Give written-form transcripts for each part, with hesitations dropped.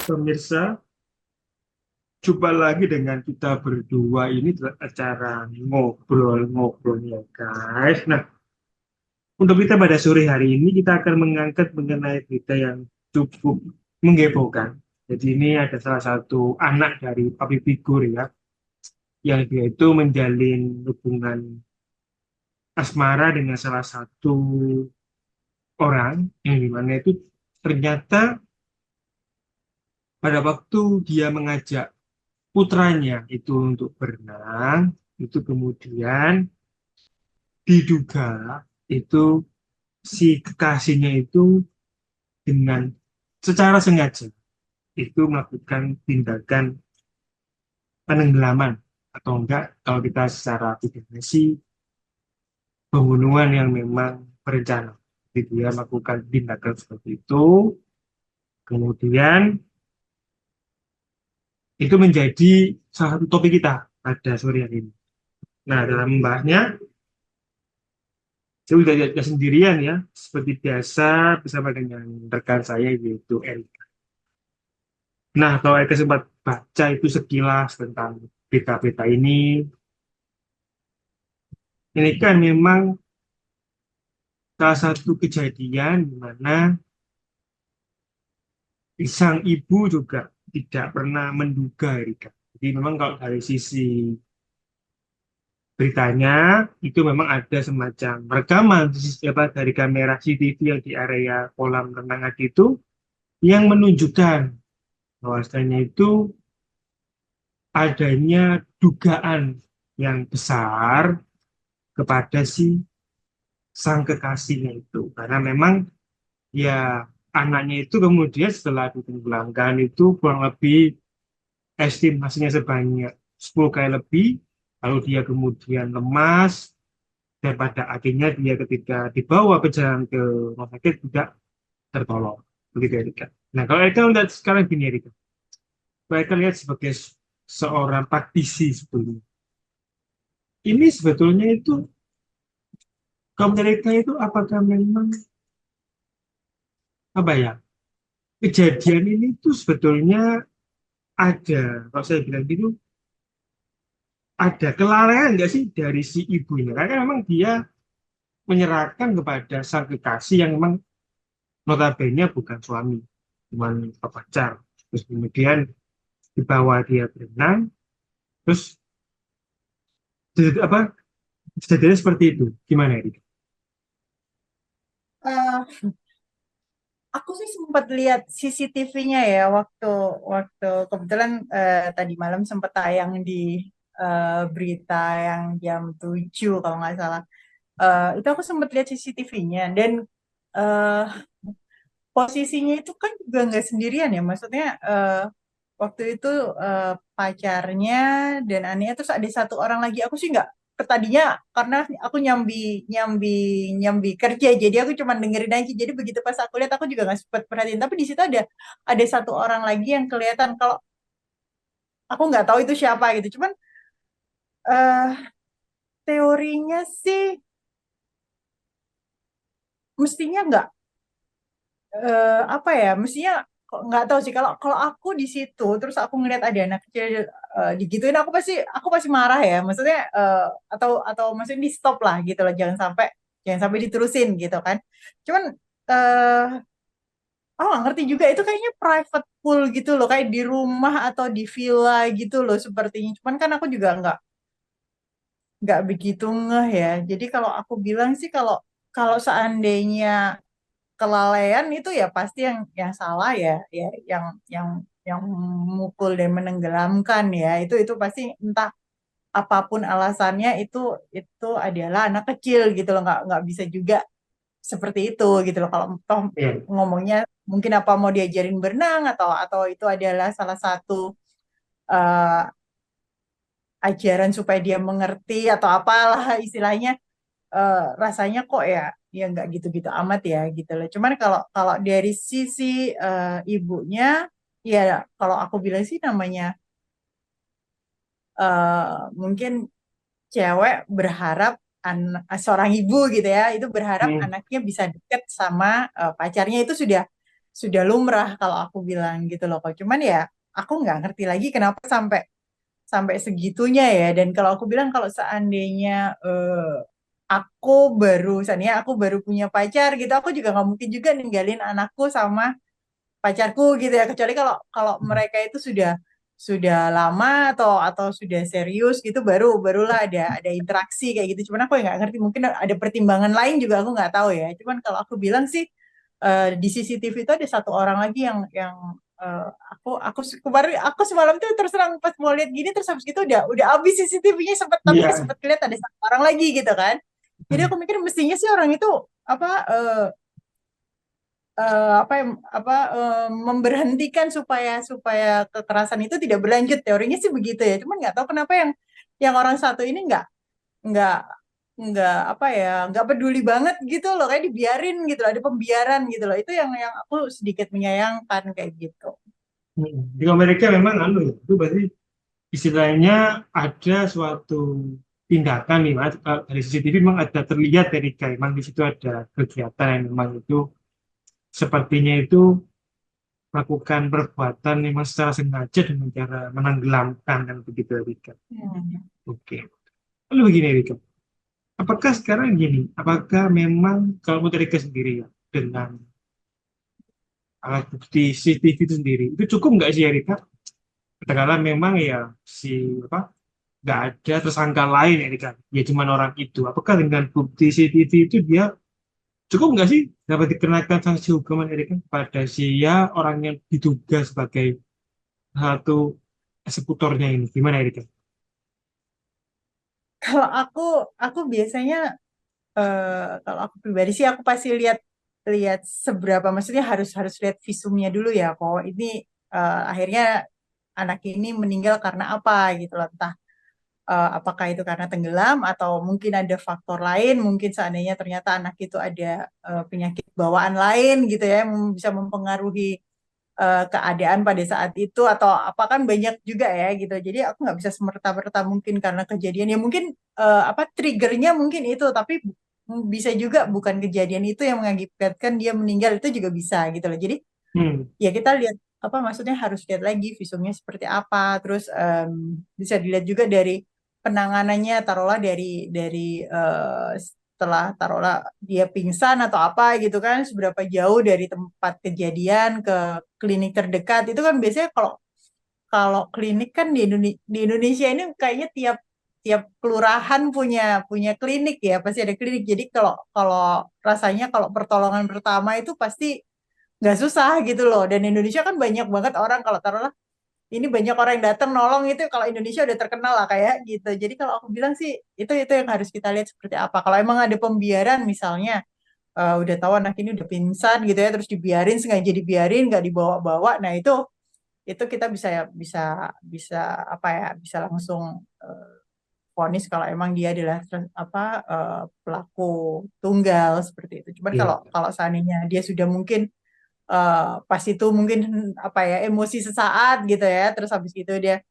Pemirsa, jumpa lagi dengan kita berdua ini adalah acara ngobrol-ngobrol ya guys. Nah, untuk kita pada sore hari ini kita akan mengangkat mengenai berita yang cukup menghebohkan. Jadi ini ada salah satu anak dari public figure ya, yang dia itu menjalin hubungan asmara dengan salah satu orang yang dimana itu ternyata pada waktu dia mengajak putranya itu untuk berenang, itu kemudian diduga itu si kekasihnya itu dengan secara sengaja itu melakukan tindakan penenggelaman atau enggak kalau kita secara pidana sih pembunuhan yang memang berencana. Jadi dia melakukan tindakan seperti itu, kemudian itu menjadi salah satu topik kita pada sore hari ini. Nah, dalam membahasnya, saya tidak sendirian ya, seperti biasa bersama dengan rekan saya yaitu Erika. Nah, kalau Erika sempat baca itu sekilas tentang berita-berita ini kan memang salah satu kejadian di mana sang ibu juga tidak pernah menduga Erika. Jadi memang kalau dari sisi beritanya itu memang ada semacam rekaman dari kamera CCTV yang di area kolam renang itu yang menunjukkan bahwasanya itu adanya dugaan yang besar kepada si sang kekasihnya itu karena memang ya anaknya itu kemudian setelah ditenggelamkan itu kurang lebih estimasinya sebanyak 10 kali lebih lalu dia kemudian lemas dan pada akhirnya dia ketika dibawa berjalan ke rumah sakit tidak tertolong begitu ya Rika. Nah kalau Erika lihat sekarang gini ya Rika, kalau Erika lihat sebagai seorang praktisi sebelumnya ini sebetulnya itu kalau mereka itu apakah memang apa ya kejadian ini tuh sebetulnya ada kalau saya bilang gitu ada kelalaian nggak sih dari si ibunya karena memang dia menyerahkan kepada sang kekasih yang memang notabene bukan suami cuma pacar terus kemudian dibawa dia berenang terus apa kejadiannya seperti itu gimana ya Dik? Eh, aku sih sempat lihat CCTV-nya ya waktu waktu kebetulan tadi malam sempat tayang di berita yang jam 7 kalau nggak salah. Itu aku sempat lihat CCTV-nya dan eh, posisinya itu kan juga nggak sendirian ya. Maksudnya waktu itu pacarnya dan anaknya terus ada satu orang lagi. Aku sih nggak tadinya karena aku nyambi nyambi nyambi kerja jadi aku cuma dengerin aja jadi begitu pas aku lihat aku juga nggak sempat perhatiin tapi di situ ada satu orang lagi yang kelihatan kalau aku nggak tahu itu siapa gitu cuman eh teorinya sih mestinya nggak apa ya mestinya kok nggak tahu sih kalau kalau aku di situ terus aku ngeliat ada anak kecil digituin aku pasti marah ya maksudnya atau maksudnya di stop lah gitu loh jangan sampai diterusin gitu kan cuman eh aku nggak ngerti juga itu kayaknya private pool gitu loh kayak di rumah atau di villa gitu loh sepertinya cuman kan aku juga nggak begitu ngeh ya jadi kalau aku bilang sih kalau kalau seandainya kelalaian itu ya pasti yang salah ya ya yang yang yang mukul dan menenggelamkan ya itu pasti entah apapun alasannya itu adalah anak kecil gitu loh nggak bisa juga seperti itu gitu loh kalau toh Ya, ngomongnya mungkin apa mau diajarin berenang atau itu adalah salah satu eh, ajaran supaya dia mengerti atau apalah istilahnya rasanya kok ya nggak gitu-gitu amat ya gitu loh. Cuman kalau kalau dari sisi ibunya ya kalau aku bilang sih namanya mungkin cewek berharap seorang ibu gitu ya itu berharap hmm, anaknya bisa deket sama pacarnya itu sudah sudah lumrah kalau aku bilang gitu loh kok. Cuman ya aku nggak ngerti lagi kenapa sampai sampai segitunya ya. Dan kalau aku bilang kalau seandainya aku seandainya aku baru punya pacar gitu, aku juga nggak mungkin juga ninggalin anakku sama pacarku gitu ya. Kecuali kalau kalau Hmm. mereka itu sudah lama atau sudah serius gitu, barulah ada interaksi kayak gitu. Cuman aku nggak ngerti, mungkin ada pertimbangan lain juga aku nggak tahu ya. Cuman kalau aku bilang sih di CCTV itu ada satu orang lagi yang eh, kemarin aku semalam tuh terus terang pas mau lihat gini, terus habis itu udah habis CCTV-nya, sempet tapi Iya. sempet lihat ada satu orang lagi gitu kan. Jadi Hmm. aku mikir mestinya sih orang itu apa apa memberhentikan supaya supaya kekerasan itu tidak berlanjut, teorinya sih begitu ya. Cuman nggak tahu kenapa yang orang satu ini nggak nggak apa ya, nggak peduli banget gitu loh, kayak dibiarin gitu loh, ada pembiaran gitu loh. Itu yang aku sedikit menyayangkan kayak gitu. Di Amerika memang anu ya, itu berarti istilahnya ada suatu tindakan nih Mas, dari CCTV memang ada terlihat dari memang di situ ada kegiatan yang memang itu sepertinya itu melakukan perbuatan memang secara sengaja dengan cara menenggelamkan dan begitu Erika. Hmm. Oke. Lalu begini Erika, apakah sekarang gini, apakah memang kalau menurut Erika sendiri ya dengan alat bukti CCTV itu sendiri itu cukup nggak sih Erika? Katakanlah memang ya si apa nggak ada tersangka lain Erika, ya cuma orang itu. Apakah dengan bukti CCTV itu dia cukup nggak sih dapat dikenakan sanksi hukuman Erika pada si ya orang yang diduga sebagai satu eksekutornya ini? Gimana Erika? Kalau aku biasanya kalau aku pribadi sih aku pasti lihat lihat seberapa, maksudnya harus harus lihat visumnya dulu ya kok ini akhirnya anak ini meninggal karena apa gitu loh, entah apakah itu karena tenggelam atau mungkin ada faktor lain, mungkin seandainya ternyata anak itu ada penyakit bawaan lain gitu ya yang bisa mempengaruhi keadaan pada saat itu, atau apa, kan banyak juga ya gitu. Jadi aku nggak bisa semerta-merta mungkin karena kejadian ya, mungkin apa triggernya mungkin itu, tapi bisa juga bukan kejadian itu yang mengakibatkan dia meninggal, itu juga bisa gitu loh. Jadi Hmm, ya kita lihat apa, maksudnya harus lihat lagi visumnya seperti apa, terus bisa dilihat juga dari penanganannya, taruhlah dari setelah taruhlah dia pingsan atau apa gitu kan, seberapa jauh dari tempat kejadian ke klinik terdekat. Itu kan biasanya kalau kalau klinik kan di Indonesia ini kayaknya tiap tiap kelurahan punya punya klinik ya, pasti ada klinik. Jadi kalau kalau rasanya kalau pertolongan pertama itu pasti nggak susah gitu loh. Dan Indonesia kan banyak banget orang, kalau taruhlah ini banyak orang yang datang nolong, itu kalau Indonesia udah terkenal lah kayak gitu. Jadi kalau aku bilang sih itu yang harus kita lihat seperti apa. Kalau emang ada pembiaran misalnya, udah tahu anak ini udah pingsan gitu ya, terus dibiarin, sengaja dibiarin nggak dibawa-bawa, nah itu kita bisa bisa bisa apa ya, bisa langsung vonis kalau emang dia adalah apa pelaku tunggal seperti itu. Cuman kalau iya. kalau seandainya dia sudah mungkin pas itu mungkin apa ya, emosi sesaat gitu ya, terus habis itu dia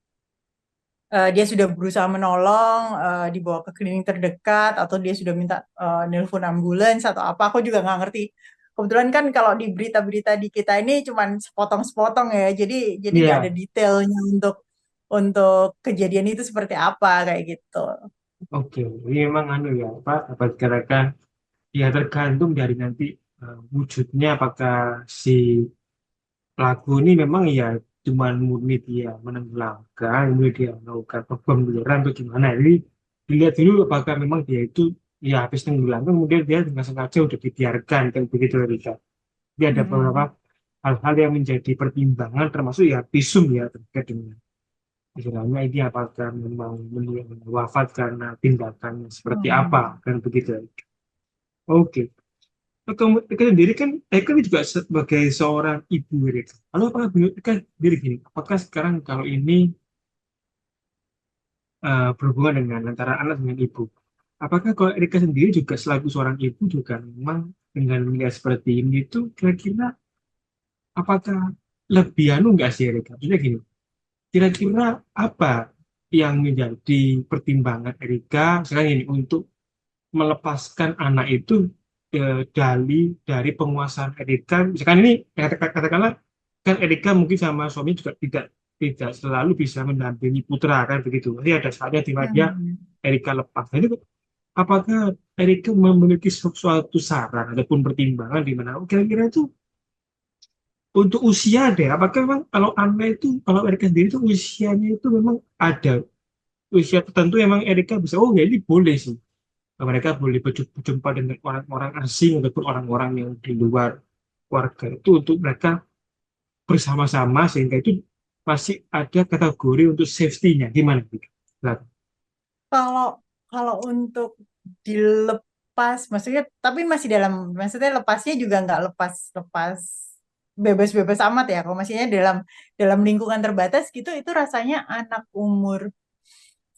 sudah berusaha menolong, dibawa ke klinik terdekat, atau dia sudah minta nelpon ambulans atau apa, aku juga nggak ngerti. Kebetulan kan kalau di berita-berita di kita ini cuman sepotong-sepotong ya, jadi nggak ada Iya, detailnya untuk kejadian itu seperti apa kayak gitu. oke. Ini memang anu ya, apa dapat dikatakan ya tergantung dari nanti wujudnya apakah si pelaku ini memang ya cuman murni dia menenggelamkan, kemudian dia melakukan pembunuhan atau gimana. Jadi dilihat dulu apakah memang dia itu ya habis tenggelam kemudian dia dengan sengaja udah dibiarkan kan begitu Rika. Jadi ada beberapa Mm-mm. hal-hal yang menjadi pertimbangan termasuk ya visum ya terkait dengan istilahnya ini apakah memang wafat karena tindakannya seperti apa Hmm. kan begitu. Oke. Nah, kamu Eka sendiri kan Eka ini juga sebagai seorang ibu Rika. Lalu apakah menurut Eka sendiri gini, apakah sekarang kalau ini berhubungan dengan antara anak dengan ibu, apakah kalau Erika sendiri juga selaku seorang ibu juga memang dengan melihat seperti ini itu kira-kira apakah lebih anu nggak sih Erika? Maksudnya gini, kira-kira apa yang menjadi pertimbangan Erika sekarang ini untuk melepaskan anak itu dalih dari penguasaan Erika. Misalkan ini katakanlah kan Erika mungkin sama suami juga tidak tidak selalu bisa mendampingi putra kan begitu. Nanti ada saatnya di mana dia Hmm. Erika lepas. Nah, itu apakah Erika memiliki suatu saran ataupun pertimbangan di mana oh, kira-kira itu untuk usia deh, apakah memang kalau Anna itu, kalau Erika sendiri itu usianya itu memang ada usia tertentu emang Erika bisa, oh ya ini boleh sih. Mereka boleh berjumpa dengan orang-orang asing ataupun orang-orang yang di luar keluarga itu untuk mereka bersama-sama sehingga itu masih ada kategori untuk safety-nya. Gimana? Nah, Kalau kalau untuk dilepas, maksudnya, tapi masih dalam, maksudnya lepasnya juga nggak lepas lepas bebas-bebas amat ya. Kalau maksudnya dalam lingkungan terbatas gitu, itu rasanya anak umur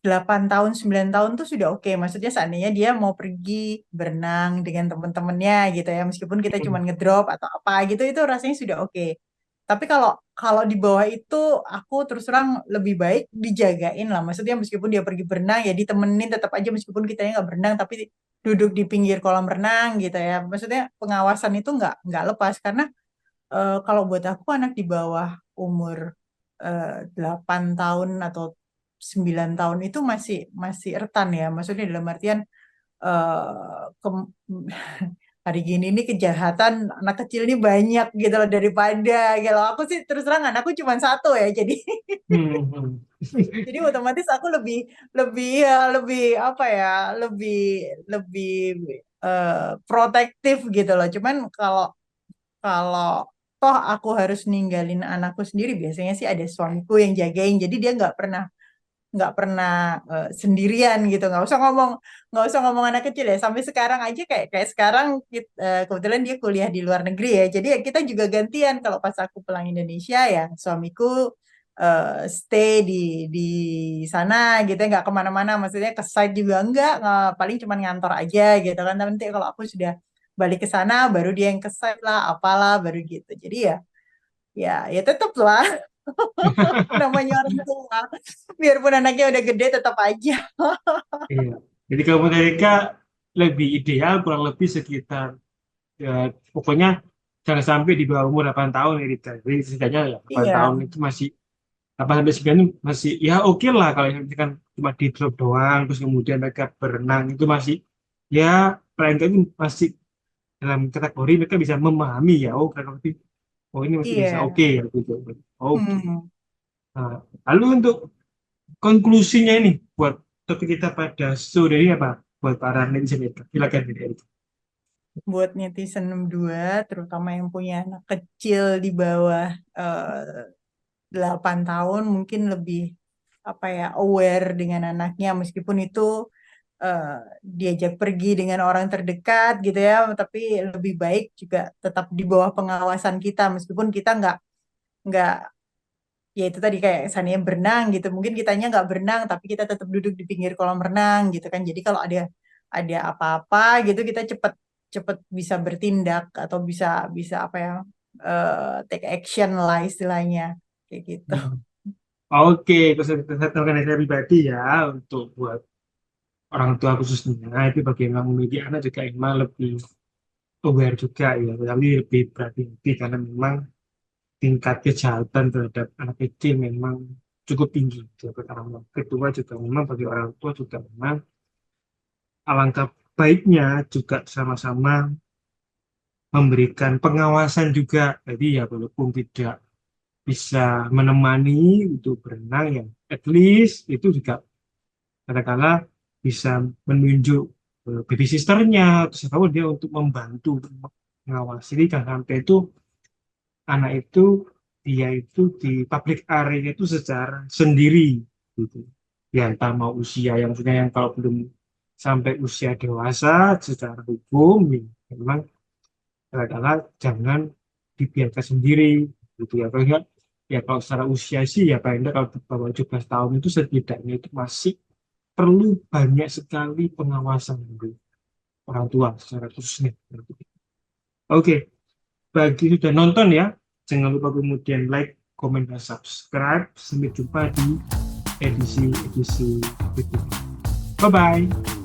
8 tahun, 9 tahun tuh sudah oke. Maksudnya seandainya dia mau pergi berenang dengan teman-temannya gitu ya, meskipun kita cuma ngedrop atau apa gitu, itu rasanya sudah oke. Tapi kalau kalau di bawah itu, aku terus terang lebih baik dijagain lah. Maksudnya meskipun dia pergi berenang ya ditemenin tetap aja, meskipun kitanya nggak berenang tapi duduk di pinggir kolam renang gitu ya. Maksudnya pengawasan itu nggak lepas, karena kalau buat aku anak di bawah umur 8 tahun atau 9 tahun itu masih masih rentan ya. Maksudnya dalam artian hari gini nih kejahatan anak kecil ini banyak gitu loh, daripada kalau aku sih terus terang anakku cuma satu ya. Jadi hmm, hmm. jadi otomatis aku lebih lebih lebih apa ya, lebih lebih protektif gitu loh. Cuman kalau kalau toh aku harus ninggalin anakku sendiri, biasanya sih ada suamiku yang jagain, jadi dia nggak pernah sendirian gitu. Nggak usah ngomong anak kecil ya, sampai sekarang aja kayak kayak sekarang kebetulan dia kuliah di luar negeri ya, jadi ya kita juga gantian. Kalau pas aku pulang Indonesia ya suamiku stay di sana gitu ya, nggak kemana-mana, maksudnya ke site juga nggak, paling cuma ngantor aja gitu kan. Nanti kalau aku sudah balik ke sana baru dia yang ke site lah apalah baru gitu. Jadi ya ya tetap lah namanya orang tua, biarpun anaknya udah gede tetap aja. Iya. Jadi kalau mereka lebih ideal kurang lebih sekitar ya, pokoknya jangan sampai di bawah umur 8 tahun ya Rita. Jadi setidaknya ya 8 tahun Iya, itu masih 8 sampai 9 itu masih ya oke lah kalau misalkan cuma di drop doang terus kemudian mereka berenang itu masih ya paling nggak itu masih dalam kategori mereka bisa memahami ya oh kurang lebih oh ini masih bisa iya. oke ya gitu. Oke. Hmm. Nah, lalu untuk konklusinya ini buat topik kita pada sore ini apa? Buat para netizen itu. Silakan ini. Buat netizen 62, terutama yang punya anak kecil di bawah eh, 8 tahun, mungkin lebih apa ya, aware dengan anaknya, meskipun itu eh, diajak pergi dengan orang terdekat gitu ya, tapi lebih baik juga tetap di bawah pengawasan kita, meskipun kita nggak ya itu tadi kayak Sania berenang gitu, mungkin kitanya nggak berenang tapi kita tetap duduk di pinggir kolam renang gitu kan. Jadi kalau ada apa-apa gitu kita cepet cepet bisa bertindak atau bisa bisa apa ya, take action lah istilahnya kayak gitu. Hmm. Oke, kesehatan organisasi pribadi ya untuk buat orang tua khususnya itu bagaimana memiliki anak juga memang lebih aware juga ya, tapi lebih berhati-hati karena memang tingkat kejahatan terhadap anak kecil memang cukup tinggi. Jadi, pertama, kedua juga memang bagi orang tua juga memang alangkah baiknya juga sama-sama memberikan pengawasan juga. Jadi ya walaupun tidak bisa menemani untuk berenang ya, at least itu juga kadang-kala bisa menunjuk baby sisternya atau siapapun dia untuk membantu mengawasi. Jadi jangan sampai itu anak itu dia itu di public area itu secara sendiri gitu. Ya entah mau usia yang maksudnya yang kalau belum sampai usia dewasa secara hukum ya, memang kadang-kala jangan dibiarkan sendiri gitu ya. Kalau enggak ya kalau secara usia sih ya paling enggak kalau di bawah 17 tahun itu setidaknya itu masih perlu banyak sekali pengawasan dari orang tua secara khususnya. Oke, bagi sudah nonton ya, jangan lupa kemudian like, komen, dan subscribe. Sampai jumpa di edisi-edisi berikutnya. Bye-bye.